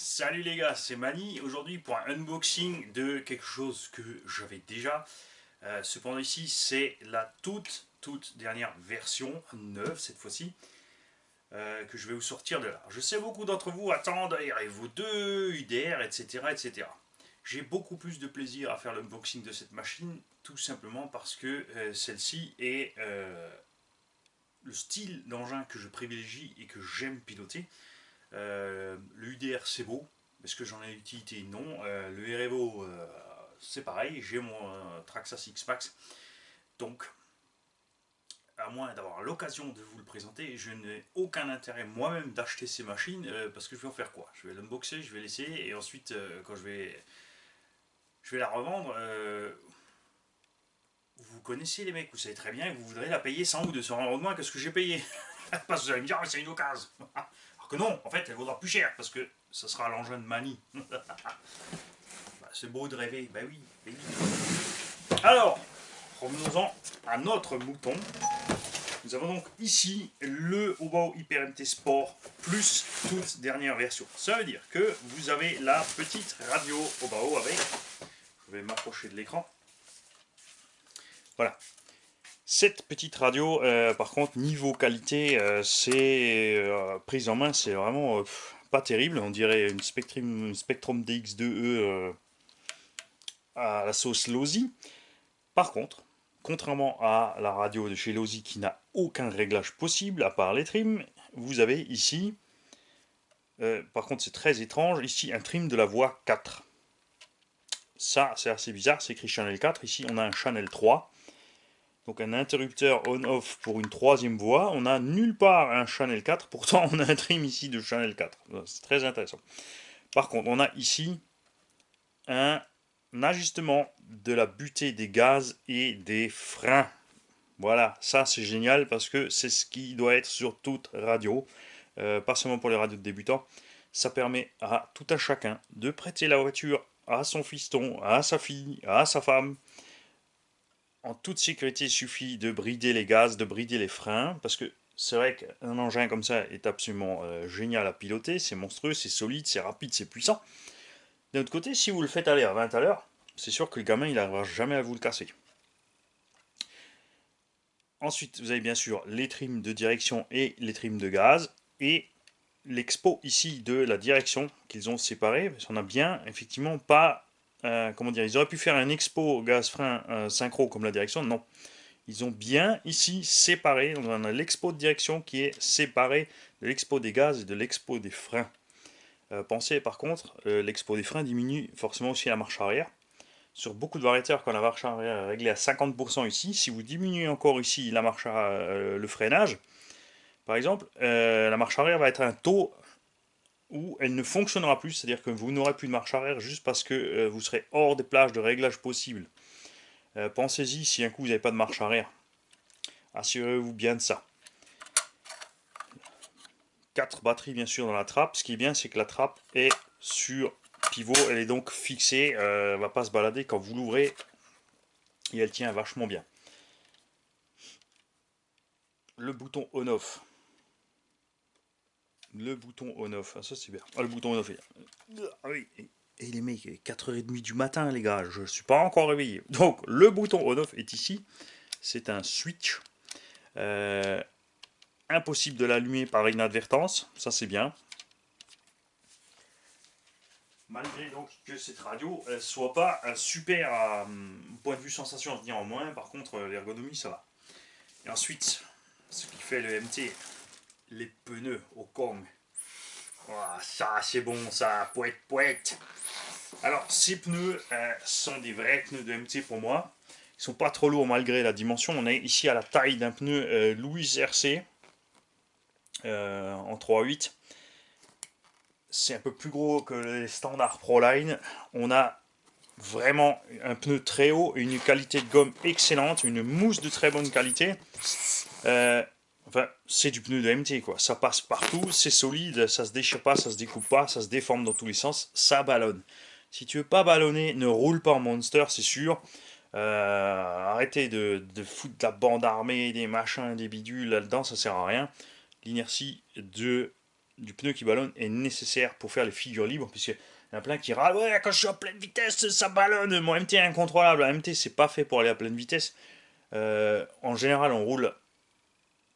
Salut les gars, c'est Mani. Aujourd'hui pour un unboxing de quelque chose que j'avais déjà. Cependant ici c'est la toute dernière version, neuve cette fois-ci, que je vais vous sortir de là. Je sais beaucoup d'entre vous attendent vos 2 UDR, etc. etc. J'ai beaucoup plus de plaisir à faire l'unboxing de cette machine, tout simplement parce que celle-ci est le style d'engin que je privilégie et que j'aime piloter. Le UDR c'est beau, est-ce que j'en ai utilité? Non. Le REVO c'est pareil, j'ai mon Traxa Six Max, donc à moins d'avoir l'occasion de vous le présenter, je n'ai aucun intérêt moi-même d'acheter ces machines parce que je vais en faire quoi? Je vais l'unboxer, je vais l'essayer et ensuite quand je vais la revendre. Vous connaissez les mecs, vous savez très bien que vous voudrez la payer 100 ou 200 euros de moins que ce que j'ai payé. Parce que vous allez me dire, ah, c'est une occasion. Alors que non, en fait, elle vaudra plus cher parce que ça sera l'engin de Mani. Bah, c'est beau de rêver, bah oui, bah oui. Alors, revenons-en à notre mouton. Nous avons donc ici le Obao Hyper MT Sport plus toute dernière version. Ça veut dire que vous avez la petite radio Obao avec. Je vais m'approcher de l'écran. Voilà. Cette petite radio, par contre, niveau qualité, c'est prise en main, c'est vraiment pas terrible. On dirait une Spectrum DX2E à la sauce Losi. Par contre, contrairement à la radio de chez Losi qui n'a aucun réglage possible à part les trims, vous avez ici, par contre c'est très étrange, ici un trim de la voix 4. Ça c'est assez bizarre, c'est écrit Channel 4, ici on a un Channel 3. Donc un interrupteur on-off pour une troisième voix. On n'a nulle part un Channel 4, pourtant on a un trim ici de Channel 4. C'est très intéressant. Par contre, on a ici un ajustement de la butée des gaz et des freins. Voilà, ça c'est génial parce que c'est ce qui doit être sur toute radio, pas seulement pour les radios de débutants. Ça permet à tout un chacun de prêter la voiture à son fiston, à sa fille, à sa femme. En toute sécurité, il suffit de brider les gaz, de brider les freins, parce que c'est vrai qu'un engin comme ça est absolument génial à piloter, c'est monstrueux, c'est solide, c'est rapide, c'est puissant. D'un autre côté, si vous le faites aller à 20 à l'heure, c'est sûr que le gamin il n'arrivera jamais à vous le casser. Ensuite, vous avez bien sûr les trims de direction et les trims de gaz, et l'expo ici de la direction qu'ils ont séparé, parce qu'on a bien effectivement pas... comment dire, ils auraient pu faire un expo gaz-frein synchro comme la direction, non. Ils ont bien ici séparé, on a l'expo de direction qui est séparé de l'expo des gaz et de l'expo des freins. Pensez par contre, l'expo des freins diminue forcément aussi la marche arrière. Sur beaucoup de variateurs, quand la marche arrière est réglée à 50% ici, si vous diminuez encore ici la marche le freinage, par exemple, la marche arrière va être un taux où elle ne fonctionnera plus, c'est-à-dire que vous n'aurez plus de marche arrière juste parce que vous serez hors des plages de réglage possibles. Pensez-y, si un coup vous n'avez pas de marche arrière, assurez-vous bien de ça. 4 batteries bien sûr dans la trappe. Ce qui est bien, c'est que la trappe est sur pivot, elle est donc fixée, elle va pas se balader quand vous l'ouvrez et elle tient vachement bien. Le bouton on-off. Le bouton on-off, ah, ça c'est bien. Ah, le bouton on-off, ah oui. Et les mecs, 4h30 du matin, les gars, je suis pas encore réveillé. Donc, le bouton on-off est ici. C'est un switch. Impossible de l'allumer par inadvertance, ça c'est bien. Malgré donc que cette radio ne soit pas un super point de vue sensation à venir en moins, par contre l'ergonomie ça va. Et ensuite, ce qui fait le MT, les pneus au Kong. Oh, ça c'est bon ça, poète poète. Alors ces pneus sont des vrais pneus de MT pour moi. Ils sont pas trop lourds malgré la dimension. On est ici à la taille d'un pneu Louis RC en 3.8. C'est un peu plus gros que les standards Proline. On a vraiment un pneu très haut, une qualité de gomme excellente, une mousse de très bonne qualité. Enfin, c'est du pneu de MT quoi. Ça passe partout, c'est solide, ça se déchire pas, ça se découpe pas, ça se déforme dans tous les sens, ça ballonne. Si tu veux pas ballonner, ne roule pas en Monster, c'est sûr. Arrêtez de foutre de la bande armée, des machins, des bidules là-dedans, ça sert à rien. L'inertie de du pneu qui ballonne est nécessaire pour faire les figures libres, puisque il y en a plein qui râlent, ouais, quand je suis à pleine vitesse, ça ballonne, mon MT est incontrôlable. Un MT, c'est pas fait pour aller à pleine vitesse. En général, on roule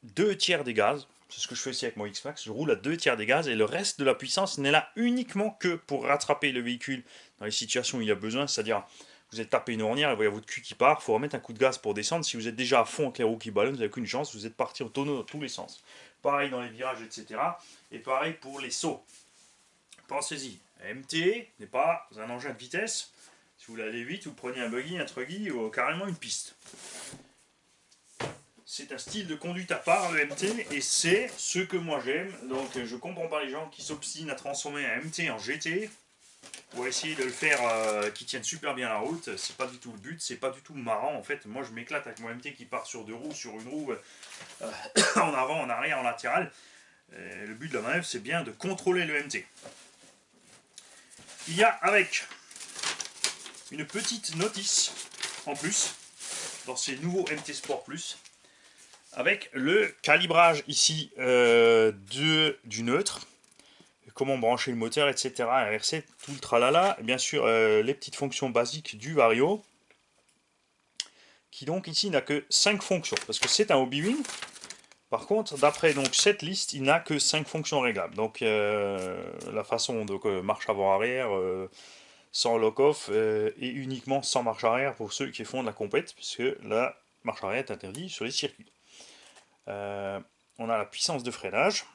2 tiers des gaz. C'est ce que je fais aussi avec mon X-Max. Je roule à 2 tiers des gaz et le reste de la puissance n'est là uniquement que pour rattraper le véhicule dans les situations où il y a besoin. C'est-à-dire, vous êtes tapé une ornière et vous avez votre cul qui part, il faut remettre un coup de gaz pour descendre. Si vous êtes déjà à fond avec les roues qui ballonnent, vous n'avez qu'une chance, vous êtes parti au tonneau dans tous les sens. Pareil dans les virages, etc. Et pareil pour les sauts. Pensez-y, MT n'est pas un engin de vitesse. Si vous voulez aller vite, vous prenez un buggy, un truggy ou carrément une piste. C'est un style de conduite à part, le MT, et c'est ce que moi j'aime. Donc je comprends pas les gens qui s'obstinent à transformer un MT en GT pour essayer de le faire qui tienne super bien la route. C'est pas du tout le but, c'est pas du tout marrant en fait. Moi je m'éclate avec mon MT qui part sur 2 roues, sur une roue, en avant, en arrière, en latéral. Le but de la manœuvre c'est bien de contrôler le MT. Il y a avec une petite notice en plus dans ces nouveaux MT Sport Plus avec le calibrage ici du neutre, comment brancher le moteur, etc. RC, tout le tralala, et bien sûr les petites fonctions basiques du Vario, qui donc ici n'a que 5 fonctions, parce que c'est un Hobbywing. Par contre, d'après donc cette liste, il n'a que 5 fonctions réglables. Donc la façon, donc marche avant-arrière, sans lock-off, et uniquement sans marche arrière pour ceux qui font de la compète, puisque la marche arrière est interdite sur les circuits. On a la puissance de freinage.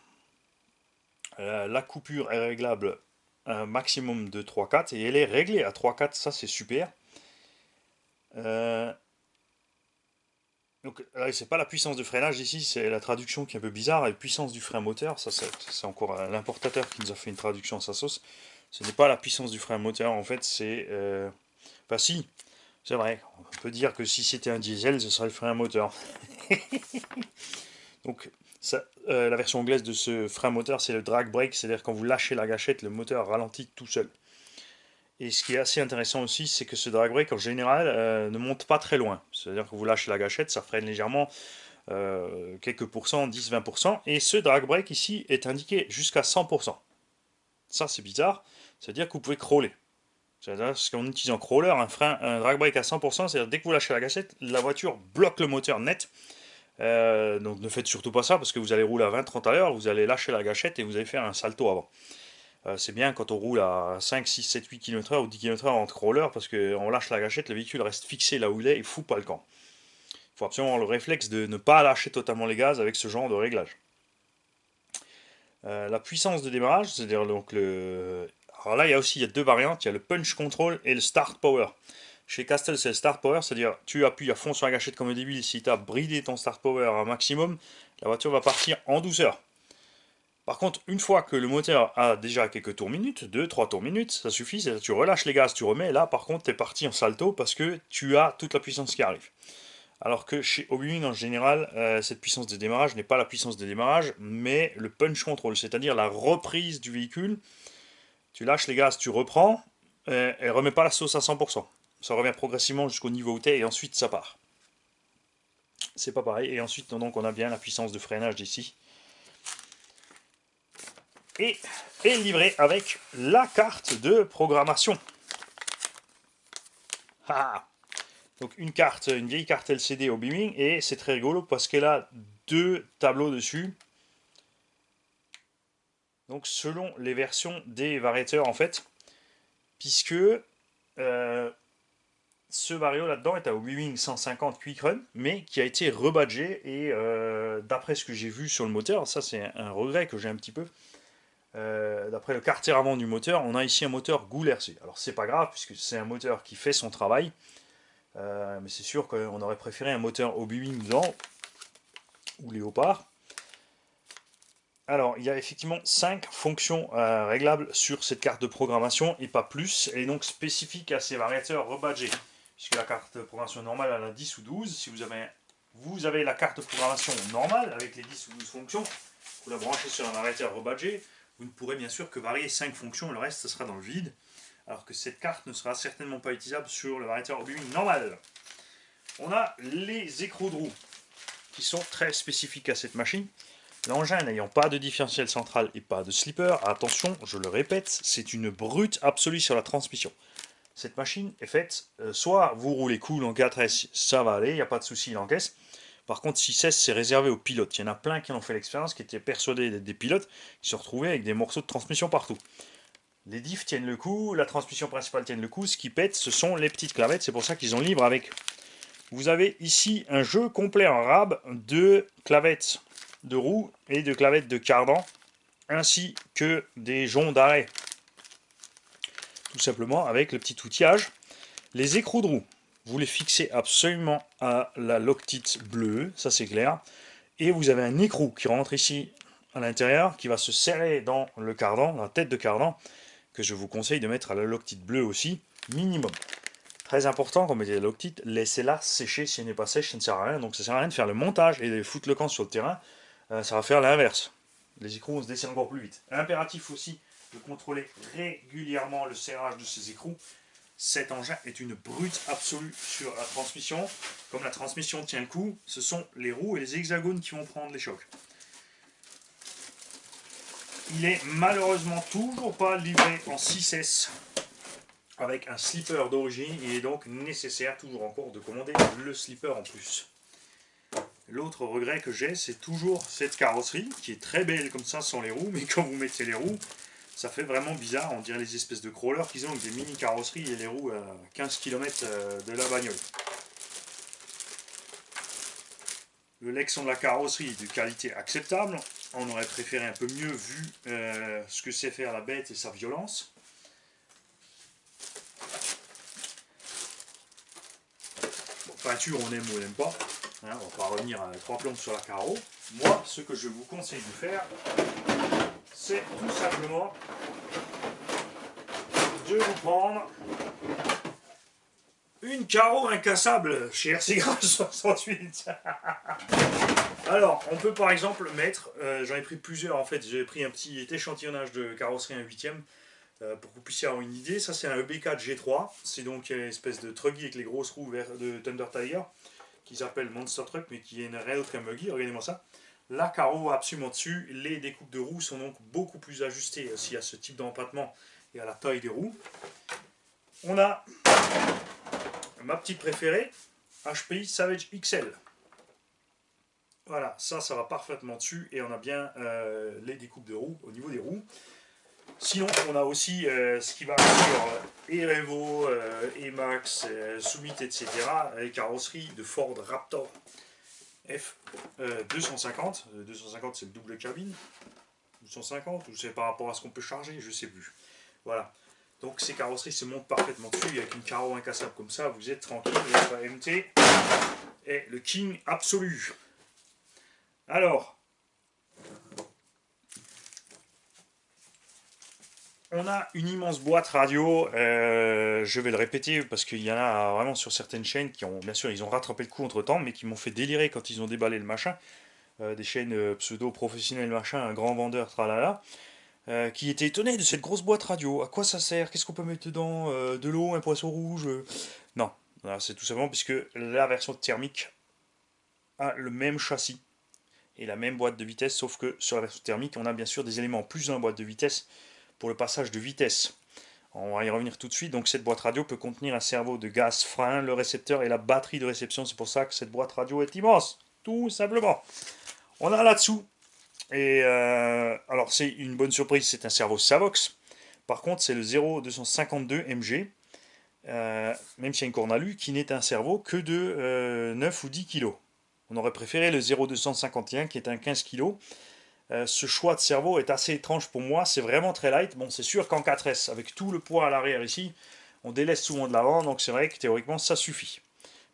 La coupure est réglable un maximum de 3-4 et elle est réglée à 3-4, ça c'est super. Donc là, c'est pas la puissance de freinage ici, c'est la traduction qui est un peu bizarre. Et puissance du frein moteur, ça c'est encore l'importateur qui nous a fait une traduction à sa sauce. Ce n'est pas la puissance du frein moteur, en fait, c'est. Enfin, si, c'est vrai. On peut dire que si c'était un diesel, ce serait le frein moteur. Donc, ça, la version anglaise de ce frein moteur, c'est le drag brake, c'est-à-dire quand vous lâchez la gâchette, le moteur ralentit tout seul. Et ce qui est assez intéressant aussi, c'est que ce drag brake, en général, ne monte pas très loin. C'est-à-dire que vous lâchez la gâchette, ça freine légèrement, quelques pourcents, 10-20%. Et ce drag brake ici est indiqué jusqu'à 100%. Ça, c'est bizarre. C'est-à-dire que vous pouvez crawler. C'est-à-dire qu'en utilisant crawler, un drag brake à 100%, c'est-à-dire dès que vous lâchez la gâchette, la voiture bloque le moteur net. Donc ne faites surtout pas ça parce que vous allez rouler à 20-30 à l'heure, vous allez lâcher la gâchette et vous allez faire un salto avant. C'est bien quand on roule à 5, 6, 7, 8 km/h ou 10 km/h en crawler parce qu'on lâche la gâchette, le véhicule reste fixé là où il est et fout pas le camp. Il faut absolument avoir le réflexe de ne pas lâcher totalement les gaz avec ce genre de réglage. La puissance de démarrage, c'est-à-dire donc le. Alors là, il y a 2 variantes, il y a le punch control et le start power. Chez Castel, c'est le start power, c'est-à-dire tu appuies à fond sur la gâchette comme un débile. Si tu as bridé ton start power à un maximum, la voiture va partir en douceur. Par contre, une fois que le moteur a déjà quelques tours minutes, 2-3 tours minutes, ça suffit, c'est-à-dire tu relâches les gaz, tu remets, et là par contre tu es parti en salto parce que tu as toute la puissance qui arrive. Alors que chez Hobbywing en général, cette puissance de démarrage n'est pas la puissance de démarrage, mais le punch control, c'est-à-dire la reprise du véhicule. Tu lâches les gaz, tu reprends, elle remet pas la sauce à 100%. Ça revient progressivement jusqu'au niveau où tu es et ensuite ça part. C'est pas pareil. Et ensuite, donc, on a bien la puissance de freinage ici. Et est livré avec la carte de programmation. Ah. Donc une vieille carte LCD Hobbywing et c'est très rigolo parce qu'elle a 2 tableaux dessus. Donc selon les versions des variateurs en fait, puisque ce Vario là-dedans est un Hobbywing 150 Quick Run, mais qui a été rebadgé et d'après ce que j'ai vu sur le moteur, ça c'est un regret que j'ai un petit peu. D'après le carter avant du moteur, on a ici un moteur Gould RC. Alors c'est pas grave puisque c'est un moteur qui fait son travail, mais c'est sûr qu'on aurait préféré un moteur Hobbywing dedans ou Léopard. Alors il y a effectivement 5 fonctions réglables sur cette carte de programmation et pas plus, et donc spécifiques à ces variateurs rebadgés. Puisque la carte de programmation normale elle a 10 ou 12, si vous avez la carte de programmation normale avec les 10 ou 12 fonctions, vous la branchez sur un variateur rebadgé, vous ne pourrez bien sûr que varier 5 fonctions, le reste ce sera dans le vide, alors que cette carte ne sera certainement pas utilisable sur le variateur Hobbywing normal. On a les écrous de roue qui sont très spécifiques à cette machine. L'engin n'ayant pas de différentiel central et pas de slipper, attention, je le répète, c'est une brute absolue sur la transmission. Cette machine est faite, soit vous roulez cool en 4S, ça va aller, il n'y a pas de souci, il encaisse. Par contre, 6S, c'est réservé aux pilotes. Il y en a plein qui en ont fait l'expérience, qui étaient persuadés d'être des pilotes, qui se retrouvaient avec des morceaux de transmission partout. Les diffs tiennent le coup, la transmission principale tienne le coup, ce qui pète, ce sont les petites clavettes, c'est pour ça qu'ils ont libre avec. Vous avez ici un jeu complet en rab de clavettes de roues et de clavettes de cardan, ainsi que des joncs d'arrêt. Tout simplement avec le petit outillage. Les écrous de roue, vous les fixez absolument à la loctite bleue, ça c'est clair. Et vous avez un écrou qui rentre ici à l'intérieur, qui va se serrer dans le cardan, la tête de cardan, que je vous conseille de mettre à la loctite bleue aussi, minimum. Très important, quand vous mettez la loctite, laissez-la sécher. Si elle n'est pas sèche, ça ne sert à rien. Donc ça ne sert à rien de faire le montage et de foutre le camp sur le terrain. Ça va faire l'inverse. Les écrous vont se desserrer encore plus vite. Impératif aussi de contrôler régulièrement le serrage de ces écrous. Cet engin est une brute absolue sur la transmission. Comme la transmission tient le coup, ce sont les roues et les hexagones qui vont prendre les chocs. Il est malheureusement toujours pas livré en 6S avec un slipper d'origine. Il est donc nécessaire toujours encore de commander le slipper en plus. L'autre regret que j'ai, c'est toujours cette carrosserie qui est très belle comme ça sans les roues, mais quand vous mettez les roues, ça fait vraiment bizarre. On dirait les espèces de crawlers qu'ils ont avec des mini carrosseries et les roues à 15 km de la bagnole. Le Lexon de la carrosserie est de qualité acceptable. On aurait préféré un peu mieux vu ce que sait faire la bête et sa violence. Bon, peinture, on aime ou on n'aime pas. Hein, on va pas revenir à 3 plombes sur la carreau. Moi, ce que je vous conseille de faire, c'est tout simplement de vous prendre une carreau incassable chez RC Garage 68. Alors, on peut par exemple mettre, j'en ai pris plusieurs en fait, j'ai pris un petit échantillonnage de carrosserie 1/8 pour que vous puissiez avoir une idée. Ça c'est un EB4 G3, c'est donc une espèce de truggy avec les grosses roues de Thunder Tiger, qui s'appelle Monster Truck mais qui est rien d'autre qu'un buggy, regardez-moi ça. La carreau absolument dessus, les découpes de roues sont donc beaucoup plus ajustées aussi à ce type d'empattement et à la taille des roues. On a ma petite préférée, HPI Savage XL. Voilà, ça va parfaitement dessus et on a bien les découpes de roues au niveau des roues. Sinon, on a aussi ce qui va sur Erevo, Emax, Summit, etc. Les carrosseries de Ford Raptor F250. 250, c'est le double cabine. 250, ou c'est par rapport à ce qu'on peut charger, je sais plus. Voilà. Donc ces carrosseries se montent parfaitement dessus. Avec une carreau incassable comme ça, vous êtes tranquille. Votre MT est le king absolu. Alors, on a une immense boîte radio, je vais le répéter parce qu'il y en a vraiment sur certaines chaînes qui ont, bien sûr, ils ont rattrapé le coup entre temps, mais qui m'ont fait délirer quand ils ont déballé le machin. Des chaînes pseudo-professionnelles, machin, un grand vendeur, tralala, qui étaient étonnés de cette grosse boîte radio. À quoi ça sert? Qu'est-ce qu'on peut mettre dedans? De l'eau, un poisson rouge? Non, c'est tout simplement puisque la version thermique a le même châssis et la même boîte de vitesse, sauf que sur la version thermique, on a bien sûr des éléments plus dans la boîte de vitesse pour le passage de vitesse. On va y revenir tout de suite. Donc cette boîte radio peut contenir un cerveau de gaz frein, le récepteur et la batterie de réception. C'est pour ça que cette boîte radio est immense, tout simplement. On a là-dessous, et alors c'est une bonne surprise, c'est un cerveau Savox. Par contre, c'est le 0252 MG, même s'il y a une cornalue, qui n'est un cerveau que de 9 ou 10 kg. On aurait préféré le 0251 qui est un 15 kg. Ce choix de cerveau est assez étrange pour moi, c'est vraiment très light. Bon, c'est sûr qu'en 4S, avec tout le poids à l'arrière ici, on délaisse souvent de l'avant, donc c'est vrai que théoriquement ça suffit.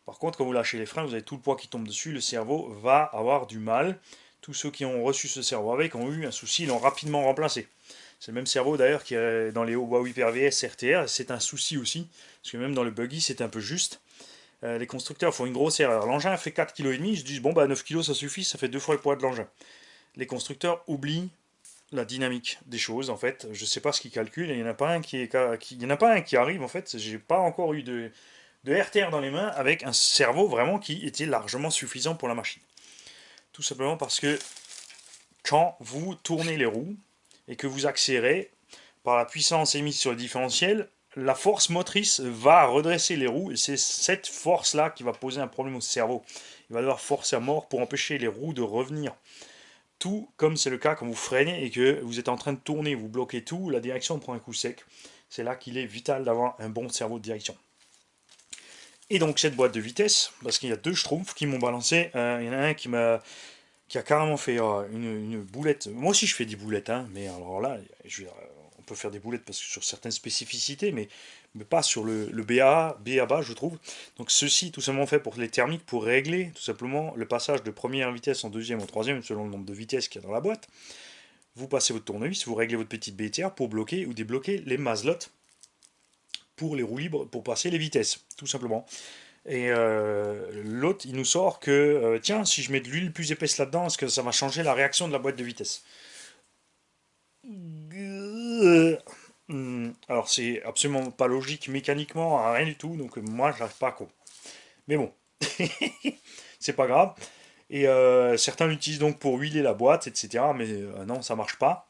Par contre, quand vous lâchez les freins, vous avez tout le poids qui tombe dessus, le cerveau va avoir du mal. Tous ceux qui ont reçu ce cerveau avec ont eu un souci, ils l'ont rapidement remplacé. C'est le même cerveau d'ailleurs qui est dans les Huawei PRVS RTR, c'est un souci aussi, parce que même dans le buggy c'est un peu juste. Les constructeurs font une grosse erreur. L'engin fait 4,5 kg, ils se disent bon bah 9 kg ça suffit, ça fait 2 fois le poids de l'engin. Les constructeurs oublient la dynamique des choses en fait. Je sais pas ce qu'ils calculent, il n'y en a pas un il y en a pas un qui arrive en fait. J'ai pas encore eu de RTR dans les mains avec un cerveau vraiment qui était largement suffisant pour la machine. Tout simplement parce que quand vous tournez les roues et que vous accélérez par la puissance émise sur le différentiel, la force motrice va redresser les roues et c'est cette force-là qui va poser un problème au cerveau. Il va devoir forcer à mort pour empêcher les roues de revenir. Tout comme c'est le cas quand vous freinez et que vous êtes en train de tourner, vous bloquez tout, la direction prend un coup sec. C'est là qu'il est vital d'avoir un bon cerveau de direction. Et donc cette boîte de vitesse, parce qu'il y a deux schtroumpfs qui m'ont balancé, il y en a un qui a carrément fait une boulette. Moi aussi je fais des boulettes, hein, mais alors là, on peut faire des boulettes parce que sur certaines spécificités, mais pas sur le BABA, je trouve. Donc ceci tout simplement fait pour les thermiques, pour régler tout simplement le passage de première vitesse en deuxième ou troisième, selon le nombre de vitesses qu'il y a dans la boîte. Vous passez votre tournevis, vous réglez votre petite BTR pour bloquer ou débloquer les mazlottes pour les roues libres, pour passer les vitesses, tout simplement. Et l'autre, il nous sort que, tiens, si je mets de l'huile plus épaisse là-dedans, est-ce que ça va changer la réaction de la boîte de vitesse? Alors, c'est absolument pas logique mécaniquement, rien du tout, donc moi, j'arrive pas à comprendre. Mais bon, c'est pas grave. Et certains l'utilisent donc pour huiler la boîte, etc. Mais non, ça marche pas.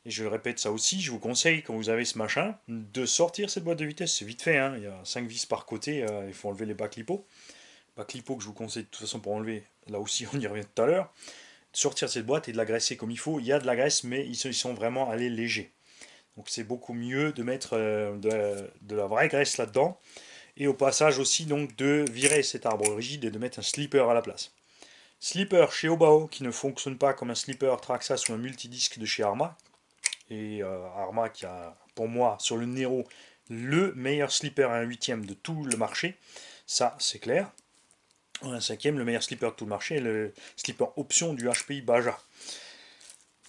Et je répète ça aussi, je vous conseille, quand vous avez ce machin, de sortir cette boîte de vitesse. C'est vite fait, hein. Il y a 5 vis par côté, il faut enlever les bas clipots. Bas clipots que je vous conseille de toute façon pour enlever, là aussi on y revient tout à l'heure. De sortir cette boîte et de la graisser comme il faut. Il y a de la graisse, mais ils sont vraiment allés légers. Donc c'est beaucoup mieux de mettre de la vraie graisse là-dedans. Et au passage aussi donc de virer cet arbre rigide et de mettre un slipper à la place. Slipper chez Obao qui ne fonctionne pas comme un slipper Traxxas ou un multidisque de chez Arma. Et Arma qui a pour moi sur le Nero le meilleur slipper à un huitième de tout le marché. Ça c'est clair. Un cinquième, le meilleur slipper de tout le marché, le slipper option du HPI Baja.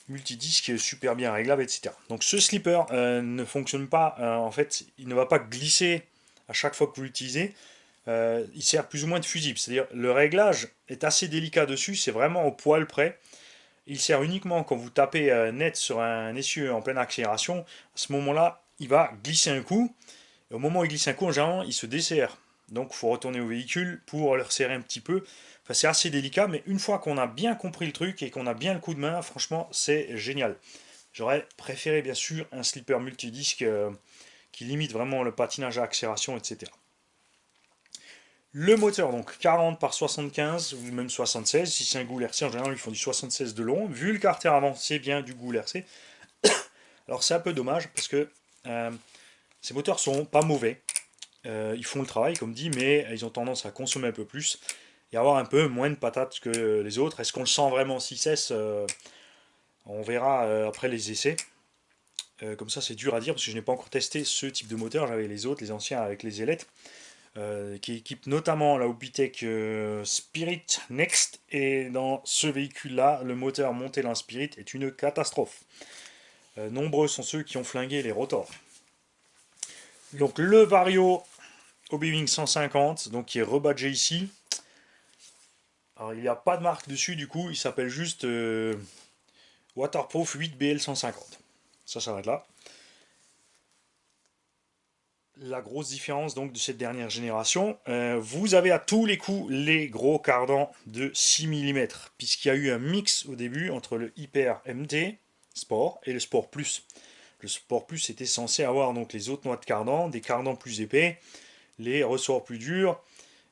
Multidisque super bien réglable, etc. Donc ce slipper ne fonctionne pas, en fait, il ne va pas glisser à chaque fois que vous l'utilisez. Il sert plus ou moins de fusible, c'est-à-dire le réglage est assez délicat dessus, c'est vraiment au poil près. Il sert uniquement quand vous tapez net sur un essieu en pleine accélération. À ce moment-là, il va glisser un coup. Et au moment où il glisse un coup, en général, il se desserre. Donc il faut retourner au véhicule pour le resserrer un petit peu. Enfin, c'est assez délicat, mais une fois qu'on a bien compris le truc et qu'on a bien le coup de main, franchement, c'est génial. J'aurais préféré bien sûr un slipper multidisque qui limite vraiment le patinage à accélération, etc. Le moteur, donc 40 par 75 ou même 76, si c'est un Goul RC, en général ils font du 76 de long. Vu le carter avant, c'est bien du Goul RC. Alors c'est un peu dommage parce que ces moteurs sont pas mauvais. Ils font le travail, comme dit, mais ils ont tendance à consommer un peu plus et avoir un peu moins de patates que les autres. Est-ce qu'on le sent vraiment 6S On verra après les essais. Comme ça, c'est dur à dire parce que je n'ai pas encore testé ce type de moteur. J'avais les autres, les anciens avec les ailettes, qui équipent notamment la Hobbytech Spirit Next. Et dans ce véhicule-là, le moteur monté dans le Spirit est une catastrophe. Nombreux sont ceux qui ont flingué les rotors. Donc le Vario Hobby 150, donc qui est rebadgé ici. Alors il n'y a pas de marque dessus du coup, il s'appelle juste Waterproof 8BL 150. Ça s'arrête là. La grosse différence donc de cette dernière génération, vous avez à tous les coups les gros cardans de 6 mm, puisqu'il y a eu un mix au début entre le Hyper MT Sport et le Sport Plus. Le Sport Plus était censé avoir donc les autres noix de cardan, des cardans plus épais, les ressorts plus durs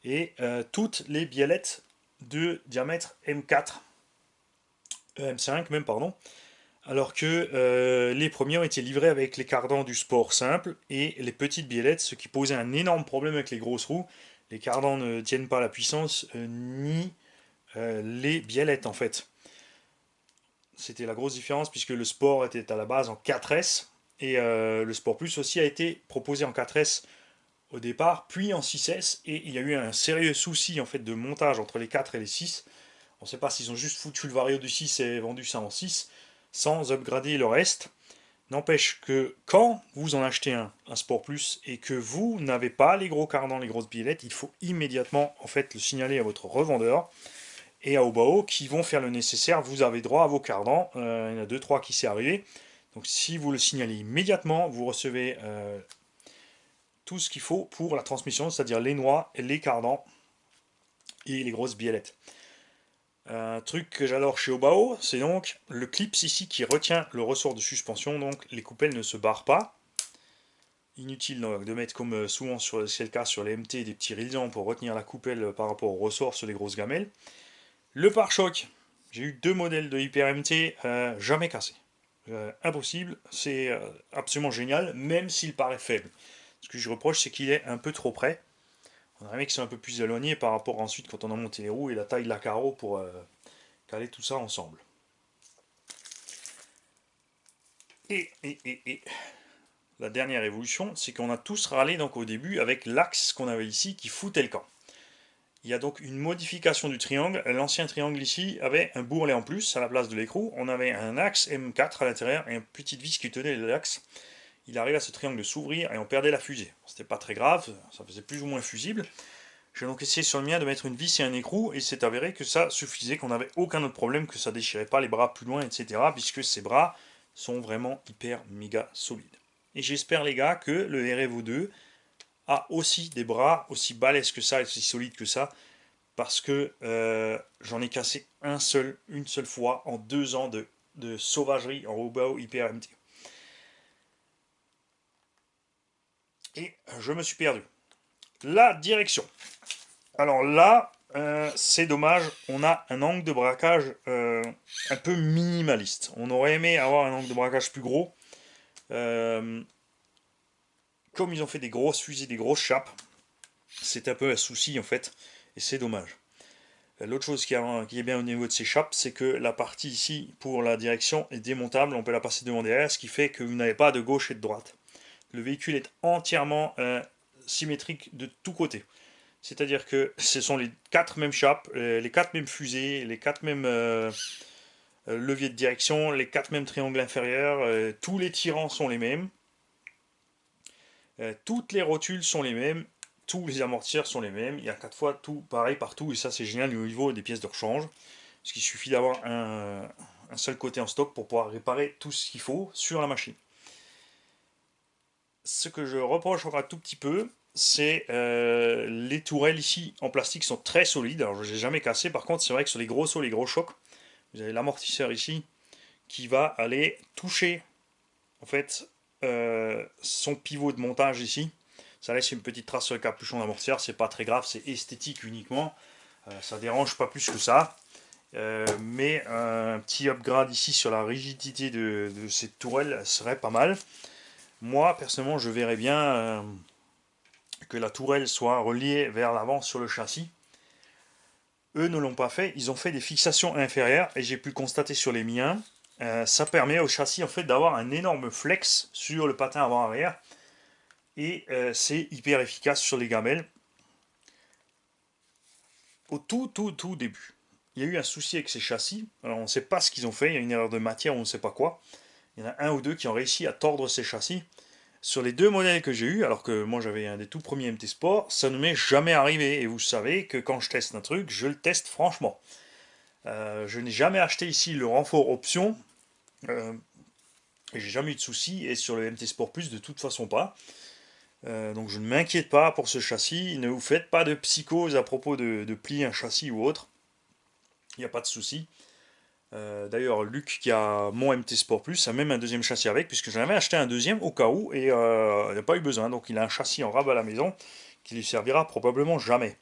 et toutes les biellettes de diamètre M4, M5 même, pardon, alors que les premiers ont été livrés avec les cardans du sport simple et les petites biellettes, ce qui posait un énorme problème avec les grosses roues. Les cardans ne tiennent pas la puissance, ni les biellettes en fait. C'était la grosse différence puisque le sport était à la base en 4S et le sport plus aussi a été proposé en 4S au départ, puis en 6S, et il y a eu un sérieux souci en fait de montage entre les 4 et les 6. On ne sait pas s'ils ont juste foutu le Vario du 6 et vendu ça en 6, sans upgrader le reste. N'empêche que quand vous en achetez un Sport Plus et que vous n'avez pas les gros cardans, les grosses billettes, il faut immédiatement en fait le signaler à votre revendeur et à Obao qui vont faire le nécessaire. Vous avez droit à vos cardans, il y en a 2-3 qui s'est arrivé. Donc si vous le signalez immédiatement, vous recevez tout ce qu'il faut pour la transmission, c'est-à-dire les noix, les cardans et les grosses biellettes. Un truc que j'adore chez Obao, c'est donc le clips ici qui retient le ressort de suspension, donc les coupelles ne se barrent pas. Inutile donc, de mettre comme souvent c'est le cas sur les MT des petits rayons pour retenir la coupelle par rapport au ressort sur les grosses gamelles. Le pare-choc, j'ai eu deux modèles de Hyper MT, jamais cassé. Impossible, c'est absolument génial, même s'il paraît faible. Ce que je reproche, c'est qu'il est un peu trop près. On aimerait que c'est un peu plus éloigné par rapport ensuite quand on a monté les roues et la taille de la carreau pour caler tout ça ensemble. Et la dernière évolution, c'est qu'on a tous râlé donc au début avec l'axe qu'on avait ici qui foutait le camp. Il y a donc une modification du triangle. L'ancien triangle ici avait un bourrelet en plus à la place de l'écrou. On avait un axe M4 à l'intérieur et une petite vis qui tenait l'axe. Il arrive à ce triangle de s'ouvrir et on perdait la fusée. C'était pas très grave, ça faisait plus ou moins fusible. J'ai donc essayé sur le mien de mettre une vis et un écrou et c'est avéré que ça suffisait, qu'on n'avait aucun autre problème, que ça déchirait pas les bras plus loin, etc. Puisque ces bras sont vraiment hyper méga solides. Et j'espère les gars que le REVO 2 a aussi des bras aussi balèzes que ça et aussi solides que ça, parce que j'en ai cassé une seule fois en 2 ans de sauvagerie en Obao Hyper MT. Et je me suis perdu. La direction. Alors là, c'est dommage, on a un angle de braquage un peu minimaliste. On aurait aimé avoir un angle de braquage plus gros. Euh, Comme ils ont fait des grosses fusées, des grosses chapes, c'est un peu un souci en fait, et c'est dommage. L'autre chose qui est bien au niveau de ces chapes, c'est que la partie ici pour la direction est démontable, on peut la passer devant derrière, ce qui fait que vous n'avez pas de gauche et de droite. Le véhicule est entièrement symétrique de tous côtés. C'est-à-dire que ce sont les quatre mêmes chapes, les quatre mêmes fusées, les quatre mêmes leviers de direction, les quatre mêmes triangles inférieurs, tous les tirants sont les mêmes, toutes les rotules sont les mêmes, tous les amortisseurs sont les mêmes, il y a 4 fois tout pareil partout, et ça c'est génial au niveau des pièces de rechange, parce qu'il suffit d'avoir un seul côté en stock pour pouvoir réparer tout ce qu'il faut sur la machine. Ce que je reproche encore un tout petit peu, c'est les tourelles ici en plastique sont très solides. Alors je ne les ai jamais cassées. Par contre, c'est vrai que sur les gros sauts, les gros chocs, vous avez l'amortisseur ici qui va aller toucher en fait son pivot de montage ici. Ça laisse une petite trace sur le capuchon d'amortisseur. C'est pas très grave, c'est esthétique uniquement. Ça dérange pas plus que ça. Mais un petit upgrade ici sur la rigidité de cette tourelle serait pas mal. Moi, personnellement, je verrais bien que la tourelle soit reliée vers l'avant sur le châssis. Eux ne l'ont pas fait, ils ont fait des fixations inférieures et j'ai pu le constater sur les miens. Ça permet au châssis en fait d'avoir un énorme flex sur le patin avant-arrière et c'est hyper efficace sur les gamelles. Au tout début, il y a eu un souci avec ces châssis. Alors on ne sait pas ce qu'ils ont fait, il y a une erreur de matière ou on ne sait pas quoi. Il y en a un ou deux qui ont réussi à tordre ces châssis. Sur les deux modèles que j'ai eu, alors que moi j'avais un des tout premiers MT Sport, ça ne m'est jamais arrivé. Et vous savez que quand je teste un truc, je le teste franchement. Je n'ai jamais acheté ici le renfort option. Euh, et j'ai jamais eu de soucis. Et sur le MT Sport Plus, de toute façon pas. Donc je ne m'inquiète pas pour ce châssis. Ne vous faites pas de psychose à propos de plier un châssis ou autre. Il n'y a pas de souci. D'ailleurs, Luc qui a mon MT Sport Plus a même un deuxième châssis avec, puisque j'en avais acheté un deuxième au cas où, et il n'a pas eu besoin. Donc il a un châssis en rab à la maison qui lui servira probablement jamais.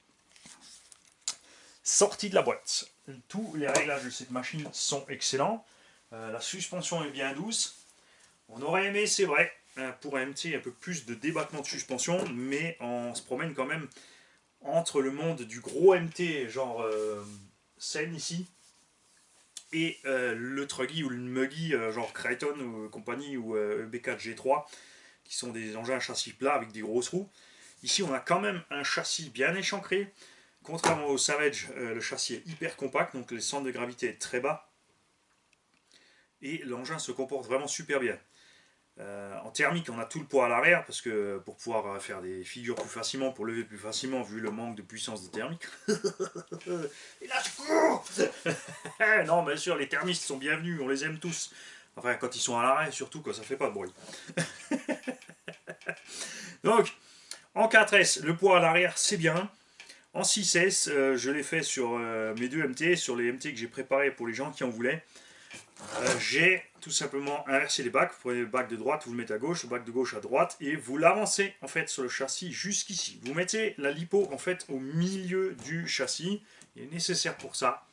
Sortie de la boîte. Tous les réglages de cette machine sont excellents. La suspension est bien douce. On aurait aimé, c'est vrai, pour un MT un peu plus de débattement de suspension, mais on se promène quand même entre le monde du gros MT, genre Seine ici, et le Truggy ou le Muggy, genre Creighton ou compagnie, ou EB4 G3, qui sont des engins à châssis plat avec des grosses roues. Ici, on a quand même un châssis bien échancré. Contrairement au Savage, le châssis est hyper compact, donc le centre de gravité est très bas. Et l'engin se comporte vraiment super bien. En thermique, on a tout le poids à l'arrière, parce que pour pouvoir faire des figures plus facilement, pour lever plus facilement, vu le manque de puissance de thermique. Et là, je cours. Non, bien sûr, les thermistes sont bienvenus, on les aime tous. Enfin, quand ils sont à l'arrêt, surtout, quand ça fait pas de bruit. Donc, en 4S, le poids à l'arrière, c'est bien. En 6S, je l'ai fait sur mes deux MT, sur les MT que j'ai préparés pour les gens qui en voulaient. J'ai tout simplement inversé les bacs. Vous prenez le bac de droite, vous le mettez à gauche, le bac de gauche à droite, et vous l'avancez en fait sur le châssis jusqu'ici. Vous mettez la lipo en fait au milieu du châssis. Il est nécessaire pour ça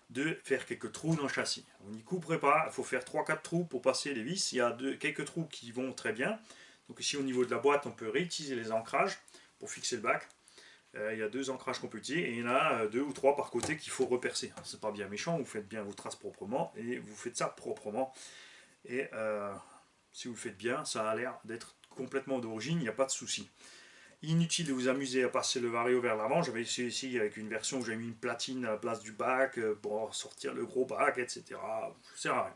de faire quelques trous dans le châssis. Vous n'y couperez pas, il faut faire 3-4 trous pour passer les vis. Il y a quelques trous qui vont très bien. Donc ici au niveau de la boîte, on peut réutiliser les ancrages pour fixer le bac. Il y a deux ancrages qu'on peut utiliser et il y en a deux ou trois par côté qu'il faut repercer. C'est pas bien méchant, vous faites bien vos traces proprement et vous faites ça proprement. Et si vous le faites bien, ça a l'air d'être complètement d'origine, il n'y a pas de souci. Inutile de vous amuser à passer le vario vers l'avant. J'avais essayé ici avec une version où j'avais mis une platine à la place du bac pour sortir le gros bac, etc. Ça sert à rien.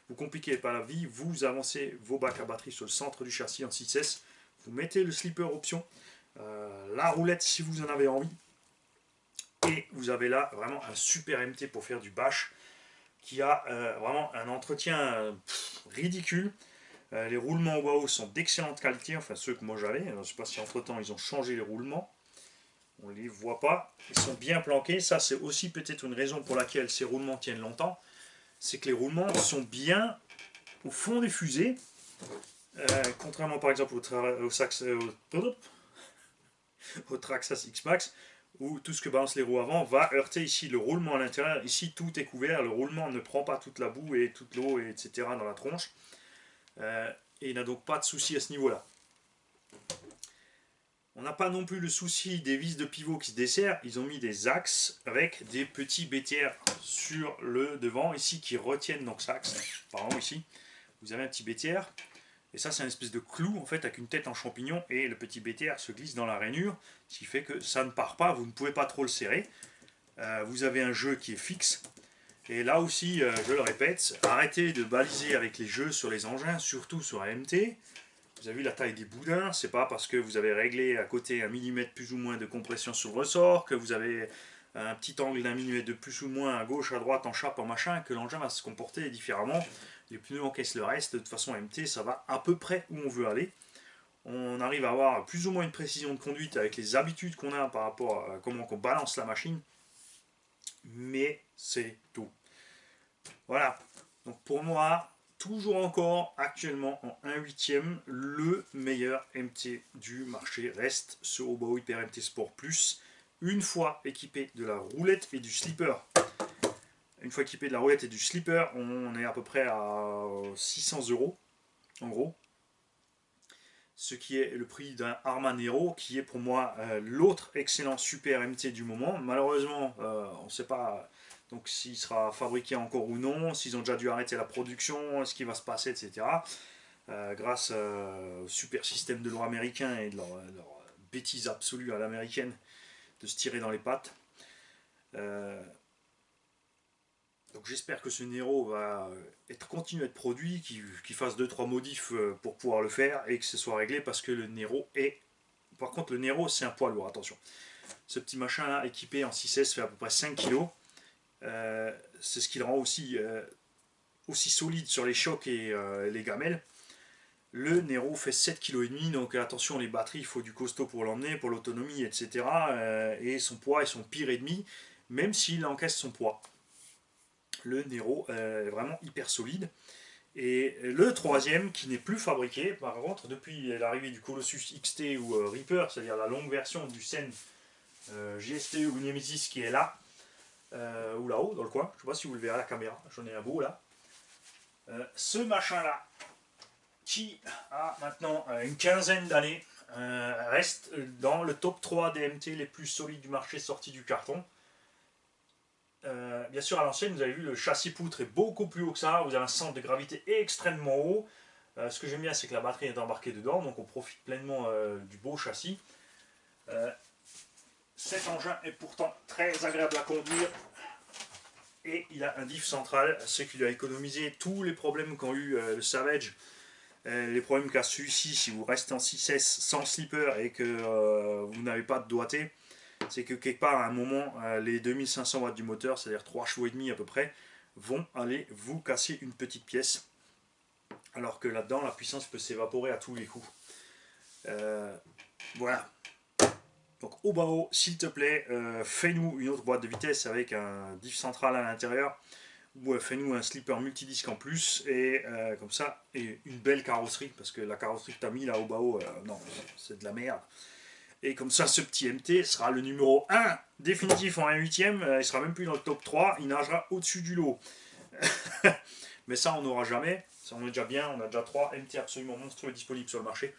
Vous compliquez pas la vie, vous avancez vos bacs à batterie sur le centre du châssis en 6S, vous mettez le slipper option, la roulette si vous en avez envie, et vous avez là vraiment un super MT pour faire du bash qui a vraiment un entretien ridicule. Les roulements au WOW sont d'excellente qualité, enfin ceux que moi j'avais. Je ne sais pas si entre temps ils ont changé les roulements. On ne les voit pas. Ils sont bien planqués. Ça, c'est aussi peut-être une raison pour laquelle ces roulements tiennent longtemps. C'est que les roulements sont bien au fond des fusées. Contrairement par exemple au Traxxas X-Max, où tout ce que balancent les roues avant va heurter ici le roulement à l'intérieur. Ici, tout est couvert. Le roulement ne prend pas toute la boue et toute l'eau, etc. dans la tronche. Et il n'a donc pas de souci à ce niveau-là. On n'a pas non plus le souci des vis de pivot qui se desserrent. Ils ont mis des axes avec des petits BTR sur le devant ici qui retiennent donc ça axe. Par exemple ici, vous avez un petit BTR. Et ça, c'est une espèce de clou en fait avec une tête en champignon et le petit BTR se glisse dans la rainure, ce qui fait que ça ne part pas. Vous ne pouvez pas trop le serrer. Vous avez un jeu qui est fixe. Et là aussi, je le répète, arrêtez de baliser avec les jeux sur les engins, surtout sur AMT. Vous avez vu la taille des boudins, c'est pas parce que vous avez réglé à côté un millimètre plus ou moins de compression sur le ressort, que vous avez un petit angle d'un millimètre de plus ou moins à gauche, à droite, en chape, en machin, que l'engin va se comporter différemment. Les pneus encaissent le reste, de toute façon MT ça va à peu près où on veut aller. On arrive à avoir plus ou moins une précision de conduite avec les habitudes qu'on a par rapport à comment on balance la machine, mais c'est tout. Voilà, donc pour moi, toujours encore actuellement en 1/8, le meilleur MT du marché reste ce Hobo Hyper MT Sport Plus, une fois équipé de la roulette et du slipper. Une fois équipé de la roulette et du slipper, on est à peu près à 600 euros en gros. Ce qui est le prix d'un Harman Nero, qui est pour moi l'autre excellent super MT du moment. Malheureusement, on ne sait pas donc s'il sera fabriqué encore ou non, s'ils ont déjà dû arrêter la production, ce qui va se passer, etc. Grâce au super système de loi américain et de leur bêtise absolue à l'américaine de se tirer dans les pattes. Donc j'espère que ce Nero va continuer à être produit, qu'il fasse 2-3 modifs pour pouvoir le faire et que ce soit réglé parce que le Nero est... Par contre le Nero c'est un poids lourd, attention. Ce petit machin là équipé en 6S fait à peu près 5 kg. C'est ce qui le rend aussi solide sur les chocs et les gamelles. Le Nero fait 7,5 kg, donc attention les batteries, il faut du costaud pour l'emmener, pour l'autonomie, etc. Et son poids est son pire ennemi, même s'il encaisse son poids. Le Nero est vraiment hyper solide. Et le troisième, qui n'est plus fabriqué, par contre, depuis l'arrivée du Colossus XT ou Reaper, c'est-à-dire la longue version du Sen GST ou Nemesis qui est là, ou là-haut dans le coin, je ne sais pas si vous le verrez à la caméra, j'en ai un beau là. Ce machin-là, qui a maintenant une quinzaine d'années, reste dans le top 3 des MT les plus solides du marché sortis du carton. Bien sûr, à l'ancienne, vous avez vu, le châssis poutre est beaucoup plus haut que ça. Vous avez un centre de gravité extrêmement haut. Ce que j'aime bien, c'est que la batterie est embarquée dedans, donc on profite pleinement du beau châssis. Cet engin est pourtant très agréable à conduire et il a un diff central, ce qui lui a économisé tous les problèmes qu'ont eu le Savage. Les problèmes qu'a celui-ci si vous restez en 6S sans slipper et que vous n'avez pas de doigté, c'est que quelque part à un moment les 2500 watts du moteur, c'est-à-dire 3 chevaux et demi à peu près, vont aller vous casser une petite pièce, alors que là-dedans la puissance peut s'évaporer à tous les coups. Voilà. Donc au bas haut, s'il te plaît, fais-nous une autre boîte de vitesse avec un diff central à l'intérieur, ou fais-nous un slipper multidisque en plus, et comme ça, et une belle carrosserie, parce que la carrosserie que tu as mis là au bas haut, non, c'est de la merde. Et comme ça, ce petit MT sera le numéro 1 définitif en 1/8, il sera même plus dans le top 3, il nagera au-dessus du lot. Mais ça, on n'aura jamais. Ça, on est déjà bien. On a déjà 3 MT absolument monstrueux disponibles sur le marché.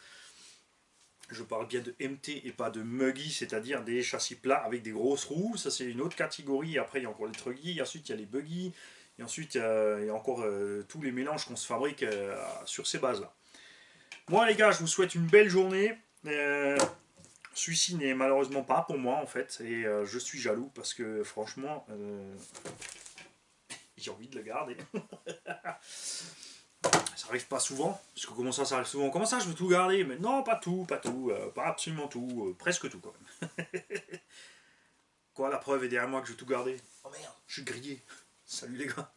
Je parle bien de MT et pas de muggy, c'est-à-dire des châssis plats avec des grosses roues. Ça, c'est une autre catégorie. Après, il y a encore les truggy. Ensuite, il y a les buggy. Et ensuite, il y a encore tous les mélanges qu'on se fabrique sur ces bases-là. Moi, les gars, je vous souhaite une belle journée. Celui-ci n'est malheureusement pas pour moi, en fait. Et je suis jaloux parce que, franchement, j'ai envie de le garder. Ça arrive pas souvent, parce que comment ça arrive souvent? Comment ça, je veux tout garder? Mais non, pas tout, pas absolument tout, presque tout quand même. Quoi, la preuve est derrière moi que je veux tout garder? Oh merde, je suis grillé. Salut les gars.